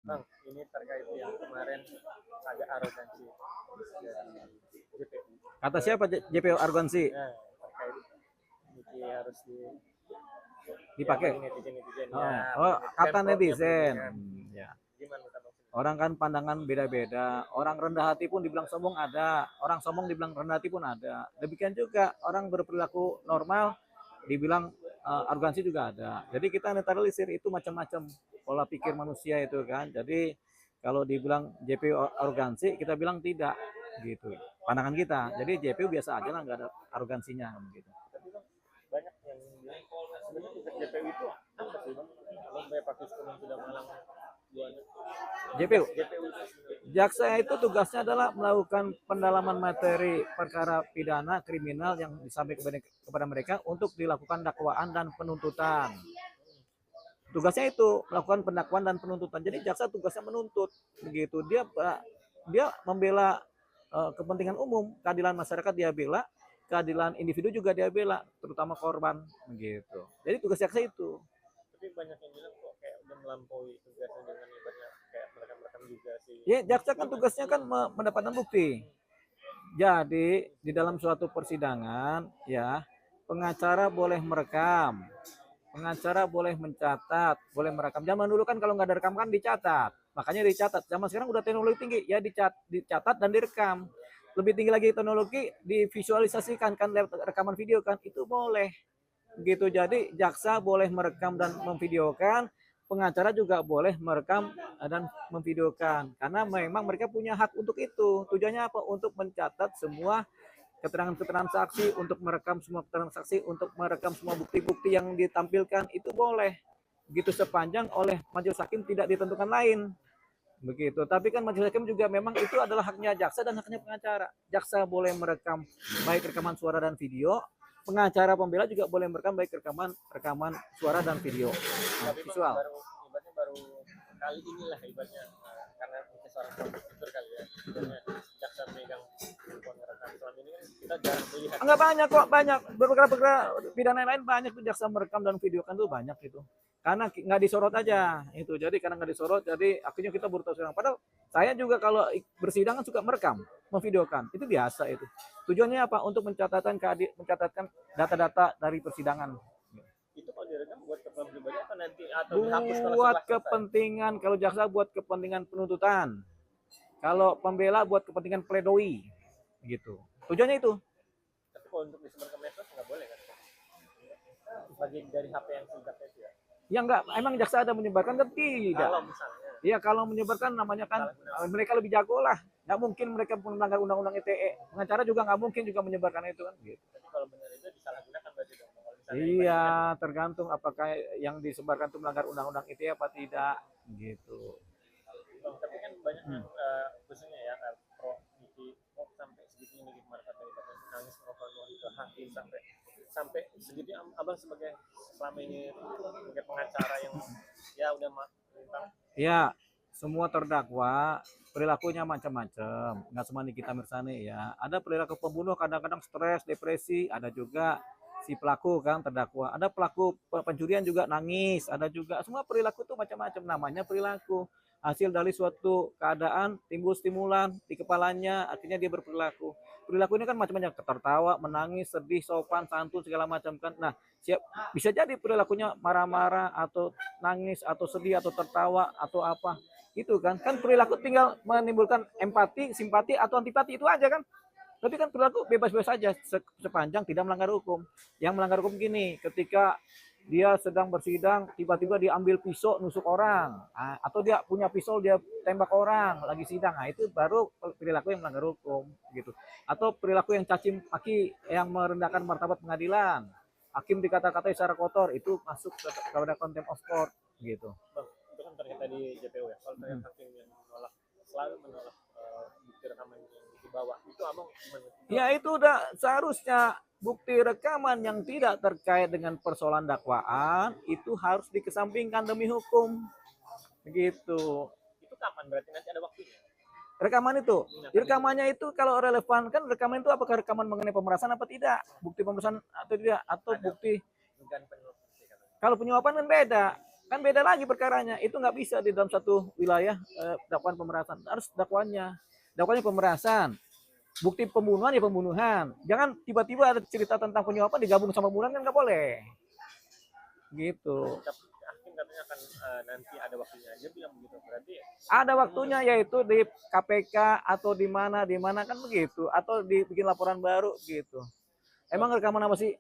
Bang, ini terkait yang kemarin ada arogansi dari JPU. Kata siapa JPU arogansi? Nah, terkait Niki harus Dipakai. ya, netizen Kata netizen. Ya. Gimana Bang? Orang kan pandangan beda-beda. Orang rendah hati pun dibilang sombong ada. Orang sombong dibilang rendah hati pun ada. Demikian juga orang berperilaku normal dibilang arogansi juga ada. Jadi kita netralisir itu macam-macam pola pikir manusia itu kan. Jadi kalau dibilang JPU arogansi, kita bilang tidak gitu. Pandangan kita. Jadi JPU biasa aja lah, nggak ada arogansinya gitu. Tapi Bang, banyak yang bilang sebenarnya JPU itu apa sih Bang? Kalau Pak Kuskun sudah malang JPU. Jaksa itu tugasnya adalah melakukan pendalaman materi perkara pidana kriminal yang disampaikan kepada mereka untuk dilakukan dakwaan dan penuntutan. Tugasnya itu melakukan pendakwaan dan penuntutan. Jadi jaksa tugasnya menuntut, begitu. Dia membela kepentingan umum, keadilan masyarakat dia bela, keadilan individu juga dia bela, terutama korban, begitu. Jadi tugas jaksa itu. Tapi banyak yang bilang kok kayak udah melampaui tugasnya dengan ibaratnya kayak merekam juga sih. Ya, jaksa kan tugasnya kan mendapatkan bukti. Jadi di dalam suatu persidangan ya, pengacara boleh merekam, pengacara boleh mencatat, boleh merekam. Zaman dulu kan kalau nggak ada rekam kan dicatat, makanya dicatat. Zaman sekarang udah teknologi tinggi, ya dicatat dan direkam. Lebih tinggi lagi teknologi, divisualisasikan kan lewat rekaman video kan, itu boleh. Gitu. Jadi jaksa boleh merekam dan memvideokan, pengacara juga boleh merekam dan memvideokan, karena memang mereka punya hak untuk itu. Tujuannya apa? Untuk mencatat semua keterangan-keterangan saksi, untuk merekam semua keterangan saksi, untuk merekam semua bukti-bukti yang ditampilkan, itu boleh. Begitu sepanjang oleh majelis hakim tidak ditentukan lain. Begitu. Tapi kan majelis hakim juga memang itu adalah haknya jaksa dan haknya pengacara. Jaksa boleh merekam baik rekaman suara dan video, pengacara pembela juga boleh merekam baik rekaman suara dan video. Visual. Baru kali inilah ibaratnya karena mungkin seorang komputer kali ya, jaksa megang handphone merekam. Selama ini kita jarang melihat. Enggak banyak kok, banyak perkara-perkara pidana lain banyak tuh jaksa merekam dan videokan tuh banyak itu. Karena nggak disorot aja itu. Jadi karena nggak disorot, jadi akhirnya kita baru tahu sekarang. Padahal saya juga kalau bersidang suka merekam, memvideokan. Itu biasa itu. Tujuannya apa? Untuk mencatatkan data-data dari persidangan. Itu kalau direkam buat kepentingan pribadi apa nanti atau dihapus? Buat kepentingan, kalau jaksa buat kepentingan penuntutan. Kalau pembela buat kepentingan pledoi. Gitu. Tujuannya itu. Tapi kalau untuk disebar ke medsos nggak boleh kan? Bagian dari HP yang singkat itu ya? Ya enggak, emang jaksa ada menyebarkan kan tidak. Kalau misalnya. Iya, kalau menyebarkan namanya kan mereka lebih jago lah. Nggak mungkin mereka melanggar undang-undang ITE. Pengacara juga nggak mungkin juga menyebarkan itu kan. Gitu. Tapi kalau benar itu disalahgunakan berarti dong. Iya, tergantung apakah yang disebarkan itu melanggar undang-undang ITE apa tidak. Gitu. Tapi kan banyak khususnya ya pro Niki sampai segitunya Niki kemarin kata nangis ngobrol ke hakim sampai segitu abang sebagai selama ini sebagai pengacara yang ya udah tentang ya semua terdakwa perilakunya macam-macam, nggak cuma Nikita Mirzani ya, ada perilaku pembunuh kadang-kadang stres, depresi, ada juga si pelaku kan terdakwa, ada pelaku pencurian juga nangis, ada juga, semua perilaku itu macam-macam, namanya perilaku hasil dari suatu keadaan timbul stimulan di kepalanya, akhirnya dia berperilaku. Perilaku ini kan macam-macam, tertawa, menangis, sedih, sopan, santun, segala macam kan. Nah, bisa jadi perilakunya marah-marah atau nangis atau sedih atau tertawa atau apa. Itu kan perilaku tinggal menimbulkan empati, simpati atau antipati, itu aja kan. Tapi kan perilaku bebas-bebas saja sepanjang tidak melanggar hukum. Yang melanggar hukum gini, ketika dia sedang bersidang tiba-tiba dia ambil pisau nusuk orang, atau dia punya pisau dia tembak orang lagi sidang, itu baru perilaku yang melanggar hukum gitu. Atau perilaku yang caci maki yang merendahkan martabat pengadilan, hakim dikata-katai secara kotor, itu masuk kepada contempt of court gitu. Bang, itu kan terkait tadi JPU ya, kalau terkait hakim yang menolak, selalu menolak bukti rekaman yang dibawa, itu abang gimana? Ya itu udah seharusnya bukti rekaman yang tidak terkait dengan persoalan dakwaan itu harus dikesampingkan demi hukum. Begitu. Itu kapan berarti nanti ada waktunya? Rekaman itu, rekamannya itu kalau relevan kan rekaman itu apakah rekaman mengenai pemerasan apa tidak, bukti pemerasan atau tidak, atau ada bukti. Kalau penyuapan kan beda. kan beda lagi perkaranya. Itu nggak bisa di dalam satu wilayah dakwaan pemerasan. Harus dakwaannya pemerasan. Bukti pembunuhan ya pembunuhan. Jangan tiba-tiba ada cerita tentang penyuapan digabung sama pembunuhan, kan nggak boleh. Gitu. Tapi hakim katanya akan nanti ada waktunya aja bilang begitu. Berarti Ada waktunya, yaitu di KPK atau di mana kan begitu, atau dibikin laporan baru gitu. Emang rekaman apa sih?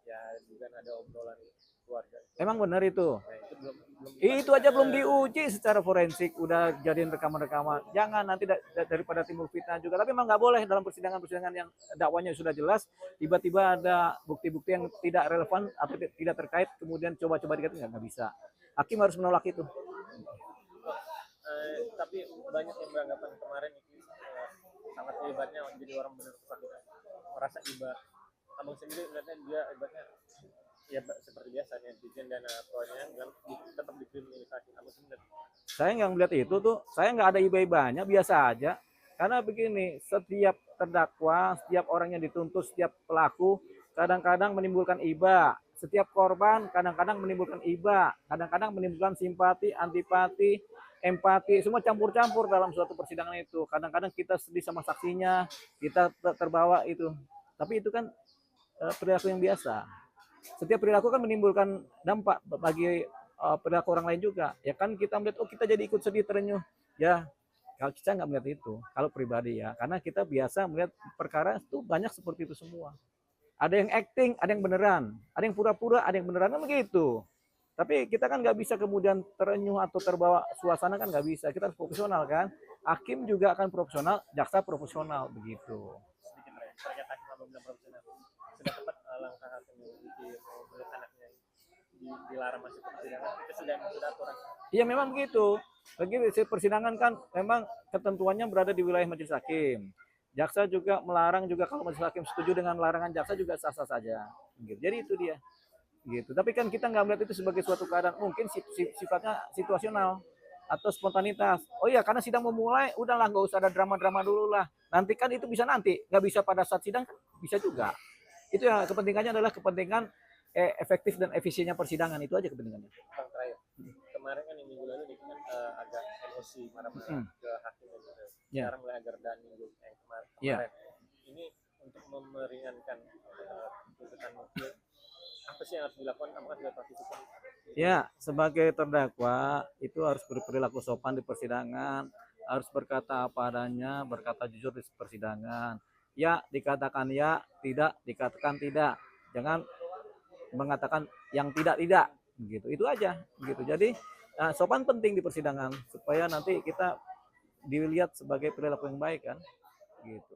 ya juga ada obrolan keluarga. Emang benar itu? Nah, itu belum Itu aja belum diuji secara forensik, udah jadiin rekaman-rekaman. Jangan nanti daripada timbul fitnah juga. Tapi memang nggak boleh dalam persidangan-persidangan yang dakwanya sudah jelas, tiba-tiba ada bukti-bukti yang tidak relevan atau tidak terkait, kemudian coba-coba dikatakan nggak bisa. Hakim harus menolak itu. Tapi banyak yang beranggapan kemarin itu sangat hebatnya jadi orang benar kesakitan, merasa iba. Abang sendiri melihatnya dia hebatnya ya seperti biasa netizen dan pronya tetap dikriminalisasi. Abang sendiri Saya nggak melihat itu tuh, saya nggak ada iba-ibanya, biasa aja. Karena begini, setiap terdakwa, setiap orang yang dituntut, setiap pelaku, kadang-kadang menimbulkan iba. Setiap korban kadang-kadang menimbulkan iba, kadang-kadang menimbulkan simpati, antipati, empati, semua campur-campur dalam suatu persidangan itu. Kadang-kadang kita sedih sama saksinya, kita terbawa itu. Tapi itu kan perilaku yang biasa. Setiap perilaku kan menimbulkan dampak bagi perilaku orang lain juga. Ya kan kita melihat, oh kita jadi ikut sedih, terenyuh. Ya, kalau kita nggak melihat itu, kalau pribadi ya. Karena kita biasa melihat perkara itu banyak seperti itu semua. Ada yang acting, ada yang beneran. Ada yang pura-pura, ada yang beneran, kan begitu. Tapi kita kan nggak bisa kemudian terenyuh atau terbawa suasana, kan nggak bisa. Kita harus profesional kan. Hakim juga akan profesional, jaksa profesional, begitu. sedikit terkait hakim abang bilang profesional. Sudah tepat langkah hakim yang mau meluk anaknya dilarang masuk ke persidangan, itu sudah aturan. Iya memang begitu. Bagi persidangan kan memang ketentuannya berada di wilayah majelis hakim. Jaksa juga melarang juga, kalau majelis hakim setuju dengan larangan jaksa juga sah-sah saja. Gitu. Jadi itu dia. Gitu. Tapi kan kita nggak melihat itu sebagai suatu keadaan, mungkin sifatnya situasional atau spontanitas. Oh iya, karena sidang memulai, udahlah nggak usah ada drama-drama dulu lah. Nanti kan itu bisa nanti, nggak bisa pada saat sidang, kan bisa juga. Itu ya kepentingannya adalah kepentingan efektif dan efisiennya persidangan, itu aja kepentingannya. Bang terakhir, kemarin kan yang minggu lalu nih kan agak emosi marah-marah ke hakim gitu. Sekarang mulai agak reda minggu kemarin. Ini untuk meringankan tuntutan mungkin, apa sih yang harus dilakukan? Apakah sudah partisipasi? Ya, sebagai terdakwa itu harus berperilaku sopan di persidangan, harus berkata apa adanya, berkata jujur di persidangan. Ya, dikatakan ya, tidak dikatakan tidak. Jangan mengatakan yang tidak, begitu. Itu aja, begitu. Jadi sopan penting di persidangan supaya nanti kita dilihat sebagai perilaku yang baik kan, gitu.